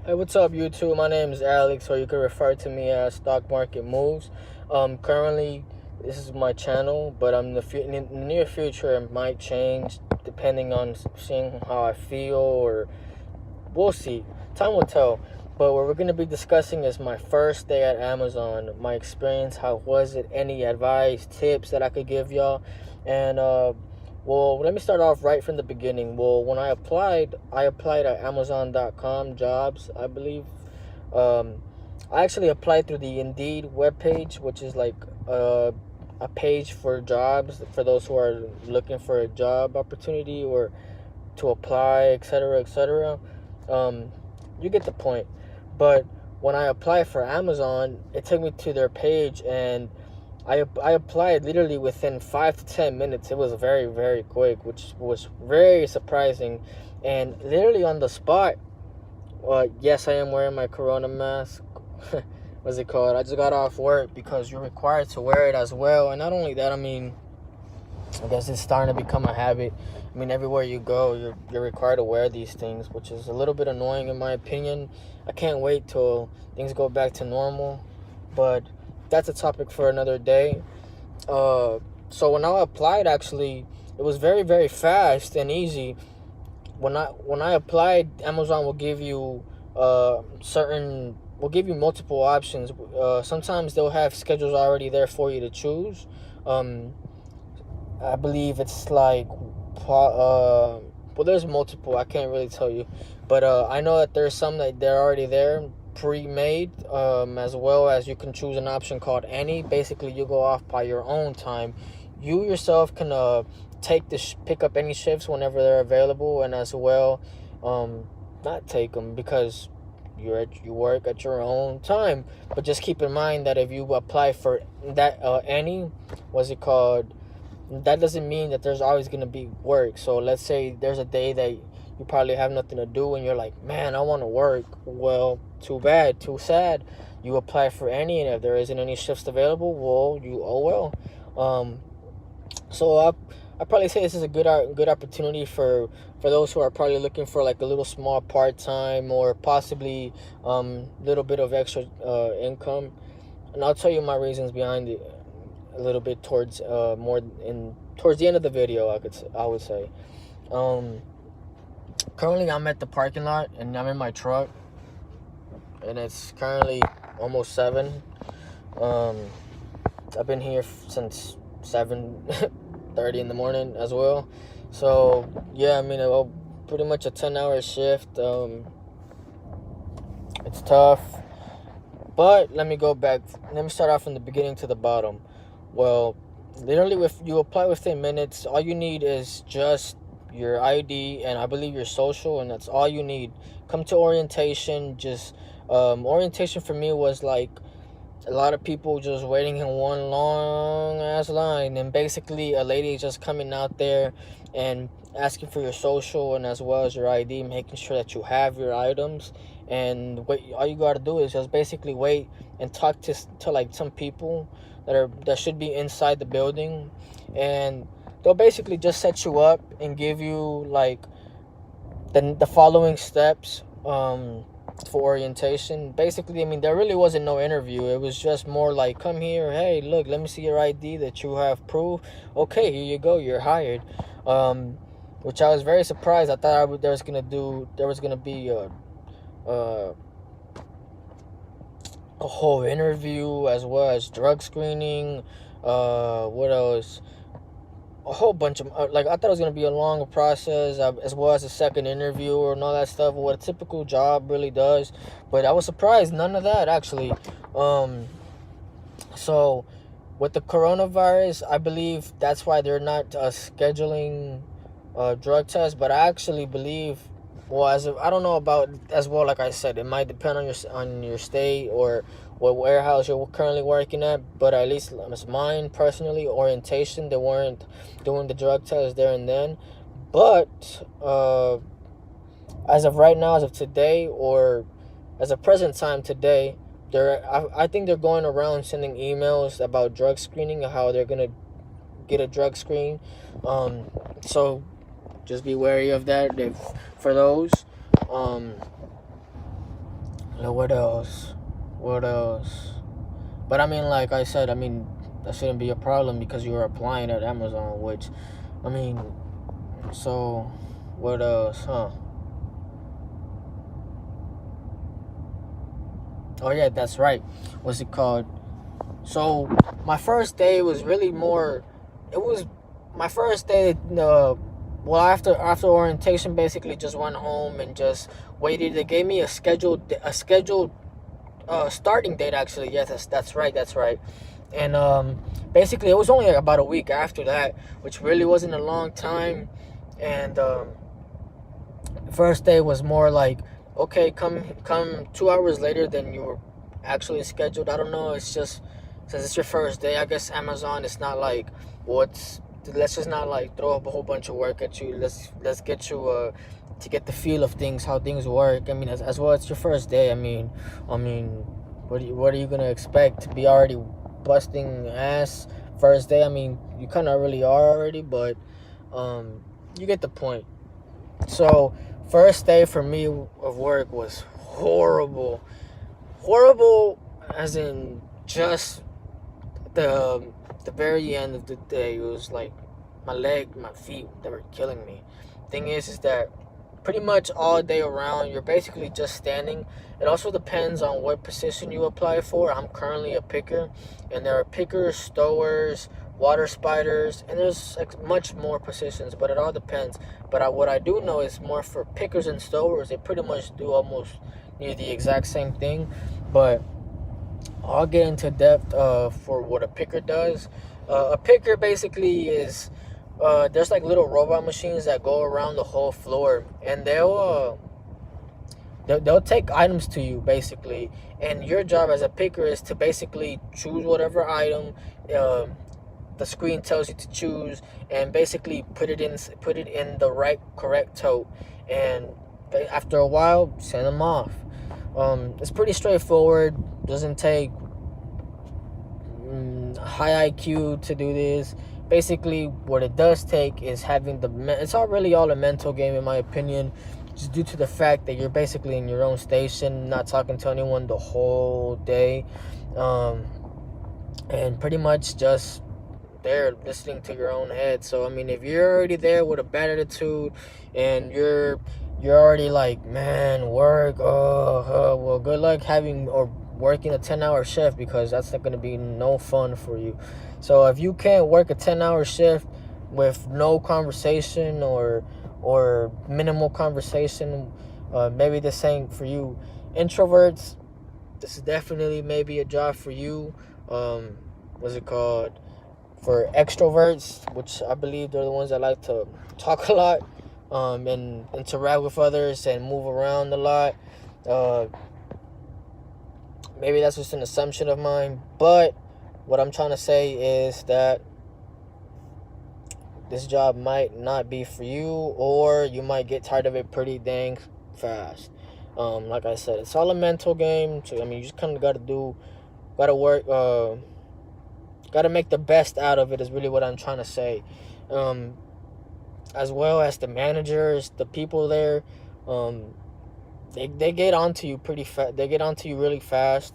Hey, what's up, YouTube? My name is Alex, or you can refer to me as Stock Market Moves. Currently, this is my channel, but in the near future, it might change depending on seeing how I feel, or we'll see. Time will tell. But what we're going to be discussing is my first day at Amazon, my experience, how was it, any advice, tips that I could give y'all, and well, let me start off right from the beginning. Well, when I applied at Amazon.com jobs, I believe. Um, I actually applied through the Indeed webpage, which is like a page for jobs for those who are looking for a job opportunity or to apply, etc., etc. You get the point. But when I applied for Amazon, it took me to their page, and I applied literally within 5 to 10 minutes. It was very, very quick, which was very surprising. And literally on the spot, yes, I am wearing my Corona mask. What's it called? I just got off work because you're required to wear it as well. And not only that, I guess it's starting to become a habit. Everywhere you go, you're required to wear these things, which is a little bit annoying in my opinion. I can't wait till things go back to normal, but that's a topic for another day. So when I applied, actually, it was very, very fast and easy. When I applied, Amazon will give you will give you multiple options. Sometimes they'll have schedules already there for you to choose. I believe it's like, well, there's multiple. I can't really tell you, but I know that there's some that they're already there, pre-made, as well as you can choose an option called any. Basically, you go off by your own time. You yourself can pick up any shifts whenever they're available, and as well, not take them because you work at your own time. But just keep in mind that if you apply for that any, what's it called? That doesn't mean that there's always going to be work. So let's say there's a day that you probably have nothing to do and you're like, man, I want to work. Well, too bad, too sad. You apply for any, and if there isn't any shifts available, well, so I probably say this is a good opportunity for those who are probably looking for like a little small part-time or possibly little bit of extra income. And I'll tell you my reasons behind it a little bit towards the end of the video. I would say. Currently, I'm at the parking lot and I'm in my truck, and it's currently almost 7. I've been here since 7:30 in the morning as well. So yeah, pretty much a 10-hour shift. It's tough, but let me start off from the beginning to the bottom. Well, literally, if you apply within minutes, all you need is just your ID and I believe your social, and that's all you need. Come to orientation. Just orientation for me was like a lot of people just waiting in one long ass line, and basically a lady just coming out there and asking for your social and as well as your ID, making sure that you have your items. And all you gotta do is just basically wait and talk to like some people that should be inside the building, and they'll basically just set you up and give you like the following steps for orientation. Basically, there really wasn't no interview. It was just more like, come here, hey, look, let me see your ID that you have proof. Okay, here you go, you're hired. Which I was very surprised. I thought there was gonna be a whole interview as well as drug screening. What else? A whole bunch of like, I thought it was gonna be a long process, as well as a second interview and all that stuff, what a typical job really does. But I was surprised, none of that actually. So with the coronavirus, I believe that's why they're not scheduling drug tests. But I actually believe, well, I don't know about as well. Like I said, it might depend on your state or what warehouse you're currently working at. But at least as mine personally, orientation, they weren't doing the drug test there and then. But as of right now, as of today, or as of present time today, I think they're going around sending emails about drug screening, how they're gonna get a drug screen. So just be wary of that for those. What else? What else? But I mean, like I said, I mean, that shouldn't be a problem because you're applying at Amazon, which, I mean, so what else, huh? Oh yeah, that's right. What's it called? So my first day was really more. It was my first day. Well, after orientation, basically just went home and just waited. They gave me a scheduled starting date. Actually, yes, that's right. That's right. And basically, it was only about a week after that, which really wasn't a long time. And the first day was more like, okay, come 2 hours later than you were actually scheduled. I don't know. It's just since it's your first day, I guess Amazon. It's not like what's. Let's just not like throw up a whole bunch of work at you. Let's get you to get the feel of things, how things work. I mean, as well, it's your first day. I mean, what are you gonna expect to be already busting ass first day? I mean, you kind of really are already, but you get the point. So first day for me of work was horrible, as in just the the very end of the day. It was like my feet, they were killing me. Thing is that pretty much all day around you're basically just standing. It also depends on what position you apply for. I'm currently a picker, and there are pickers, stowers, water spiders, and there's like much more positions, but it all depends. But what I do know is more for pickers and stowers, they pretty much do almost near the exact same thing. But I'll get into depth for what a picker does. A picker basically is there's like little robot machines that go around the whole floor, and they'll take items to you basically, and your job as a picker is to basically choose whatever item uh, the screen tells you to choose, and basically put it in the right correct tote, and after a while send them off. It's pretty straightforward. Doesn't take high IQ to do this. Basically, what it does take is having it's all really all a mental game, in my opinion, just due to the fact that you're basically in your own station, not talking to anyone the whole day, and pretty much just there listening to your own head. So I mean, if you're already there with a bad attitude and you're already like, man, work, well, good luck having or working a 10-hour shift, because that's not going to be no fun for you. So if you can't work a 10-hour shift with no conversation or minimal conversation, maybe this ain't for you. Introverts, this is definitely maybe a job for you. What's it called? For extroverts, which I believe they're the ones that like to talk a lot, and interact with others and move around a lot. Maybe that's just an assumption of mine, but what I'm trying to say is that this job might not be for you, or you might get tired of it pretty dang fast. Like I said, it's all a mental game. So I mean, you just kind of gotta work, gotta make the best out of it. Is really what I'm trying to say. As well as the managers, the people there, they get onto you pretty fast. They get onto you really fast.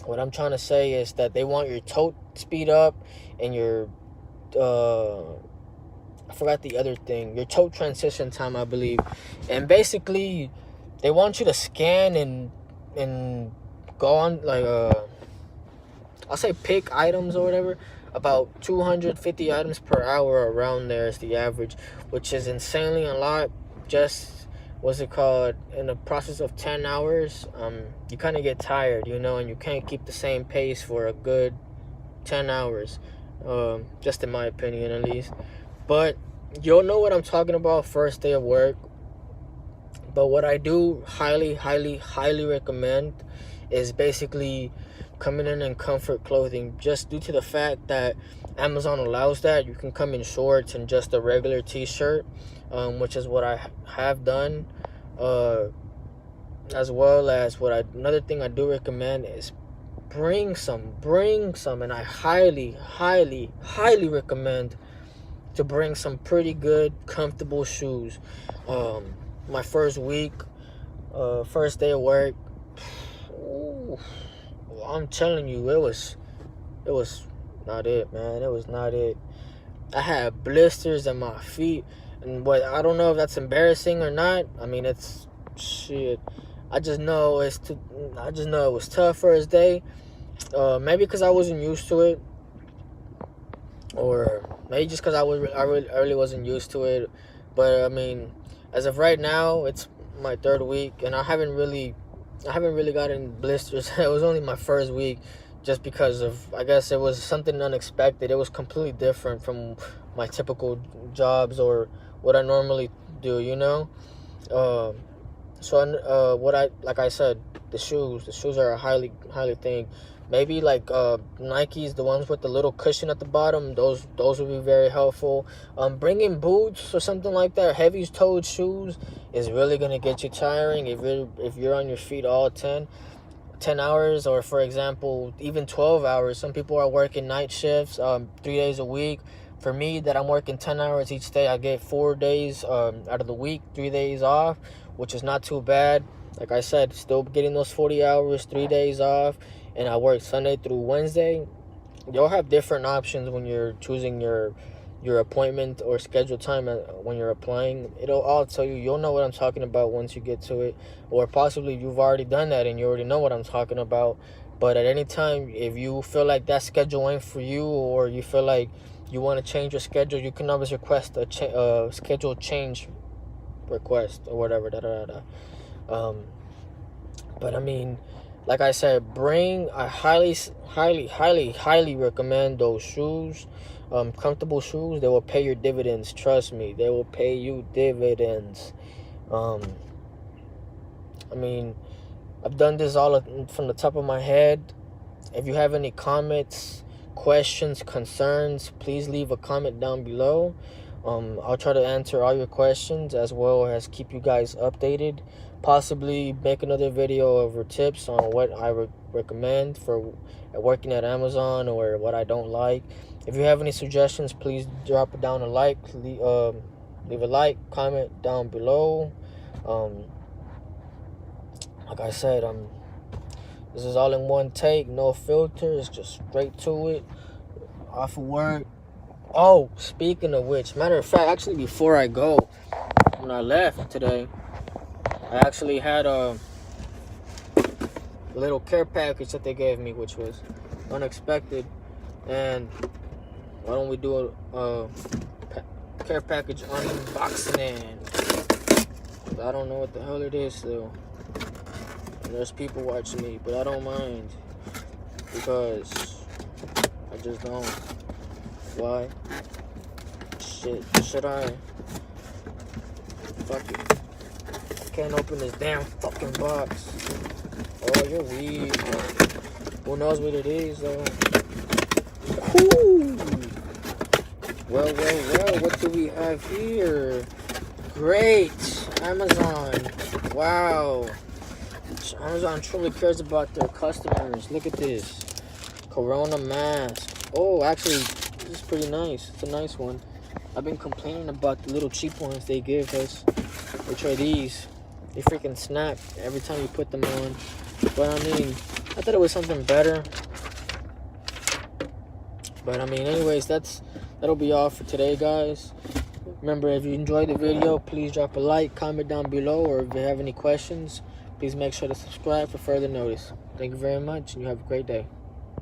What I'm trying to say is that they want your tote speed up and your I forgot the other thing, your tote transition time, I believe. And basically they want you to scan and go on like I'll say pick items or whatever. About 250 items per hour, around there is the average, which is insanely a lot. Just what's it called, in the process of 10 hours, you kind of get tired, and you can't keep the same pace for a good 10 hours, just in my opinion at least. But you'll know what I'm talking about first day of work. But what I do highly recommend is basically coming in comfort clothing, just due to the fact that Amazon allows that. You can come in shorts and just a regular t-shirt, which is what I have done, as well as another thing I do recommend is bring some, and I highly recommend to bring some pretty good comfortable shoes. My first week First day of work. Ooh, I'm telling you, it was not it, man. It was not it. I had blisters in my feet, and what, I don't know if that's embarrassing or not. I mean, it's shit. I just know it was tough first day. Maybe because I wasn't used to it, or maybe just because I really wasn't used to it. But I mean, as of right now, it's my third week, and I haven't really gotten blisters. It was only my first week, just because of, I guess it was something unexpected. It was completely different from my typical jobs or what I normally do, you know. Like I said, the shoes are a highly thing. Maybe like Nikes, the ones with the little cushion at the bottom, those would be very helpful. Bringing boots or something like that, heavy-toed shoes, is really gonna get you tiring if you're on your feet all 10 hours, or for example even 12 hours. Some people are working night shifts 3 days a week. For me, that I'm working 10 hours each day, I get 4 days out of the week, 3 days off, which is not too bad. Like I said, still getting those 40 hours, 3 days off, and I work Sunday through Wednesday. You'll have different options when you're choosing your appointment or scheduled time when you're applying. I'll tell you, you'll know what I'm talking about once you get to it, or possibly you've already done that and you already know what I'm talking about. But at any time, if you feel like that schedule ain't for you, or you feel like you want to change your schedule, you can always request a schedule change request or whatever. But I mean, like I said, I highly recommend those shoes. Comfortable shoes, they will pay your dividends. Trust me, they will pay you dividends. I mean, I've done this all from the top of my head. If you have any comments, questions, concerns, please leave a comment down below. I'll try to answer all your questions, as well as keep you guys updated. Possibly make another video over tips on what I recommend for working at Amazon, or what I don't like. If you have any suggestions, please drop it down leave a like, comment down below. Like I said, this is all in one take, no filters, just straight to it, off of work. Oh, speaking of which, matter of fact, actually before I go, when I left today, I actually had a little care package that they gave me, which was unexpected. And why don't we do a care package unboxing? I don't know what the hell it is still. And there's people watching me, but I don't mind, because I just don't. Why? Shit, should I? Fuck it. I can't open this damn fucking box. Oh, you're weird. Who knows what it is, though? Ooh. Well, what do we have here? Great. Amazon. Wow. Amazon truly cares about their customers. Look at this. Corona mask. Oh, actually, this is pretty nice. It's a nice one. I've been complaining about the little cheap ones they give us, which are these. They freaking snap every time you put them on. But I mean, I thought it was something better. But I mean, anyways, that'll be all for today, guys. Remember, if you enjoyed the video, please drop a like, comment down below, or if you have any questions, please make sure to subscribe for further notice. Thank you very much, and you have a great day.